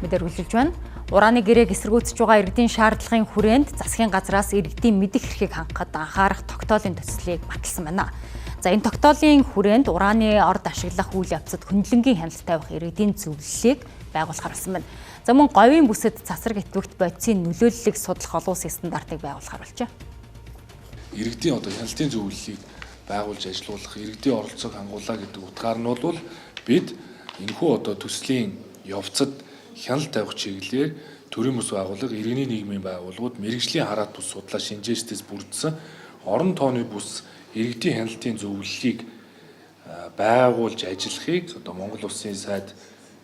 мэдээр хүлээж байна. Урааны гэрээг эсэргүүцэж байгаа иргэдийн шаардлагын хүрээнд засгийн газраас иргэдийн мэдих эрхийг хангахад анхаарах тогтоолын төслийг баталсан байна. За энэ тогтоолын хүрээнд урааны орд ашиглах үйл явцад хөндлөнгийн хяналт тавих иргэдийн зөвлөлийг байгуулахар болсон байна. За мөн говийн бүсэд цацраг идэвхт бодисын нөлөөллийг судлах олон улсын стандартыг байгуулахар болжээ. Иргэдийн хяналтын зөвлөлийг байгуулж ажилуулах, иргэдийн оролцоог хангуулах гэдэг утгаар нь бол бид энэхүү төслийн явцад хяналт тавих чиглэлээр төрийн бүс байгууллага, иргэний нийгмийн байгууллагууд, мэрэгжлийн хараат бус судлаа шинжээчдээс бүрдсэн орон тооны бүс иргэдийн хяналтын зөвлөлийг байгуулж ажиллахыг Монгол Улсын сайд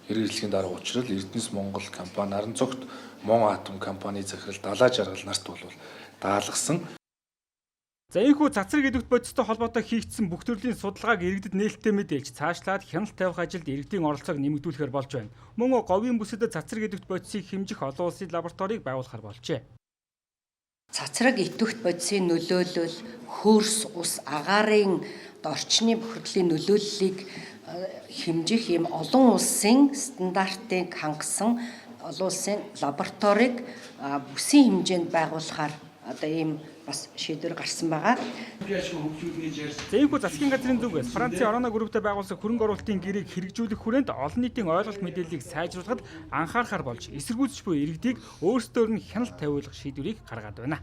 хэрэгжлэхийн дарга учрал Эрдэнэс Монгол компани, Наран цогт Мон Атом компани захирал Далай Жаргал нарт бол даалгасан. За ийхүү цацраг идэвхт бодистой холбоотой хийгдсэн бүх төрлийн судалгааг иргэдэд нээлттэй мэдээлж цаашлаад хяналт тавих ажилд иргэдийн оролцоог нэмэгдүүлэхээр болж байна. Мөн говийн бүсэд цацраг идэвхт бодисыг хэмжих олон улсын лабораторийг байгуулахар болжээ. Цацраг идэвхт бодисын нөлөөлөл, хөрс, ус, агаарын орчны бохирдлын нөлөөллийг хэмжих ийм олон улсын стандартыг хангасан олон улсын лабораторийг бүсийн хэмжээнд байгуулахаар ийм бас шийдвэр гарсан байгаа. Зээнхүү засгийн газрын зүгээс Францын Орона групптэй байгуулсан хөрөнгө оруулалтын гэрээг хэрэгжүүлэх хүрээнд олон нийтийн ойлголт мэдээллийг сайжруулахад анхаарахар болж эсэргүүцэж буй иргэдийг өөрсдөр нь хяналт тавиулах шийдвэрийг гаргаад байна.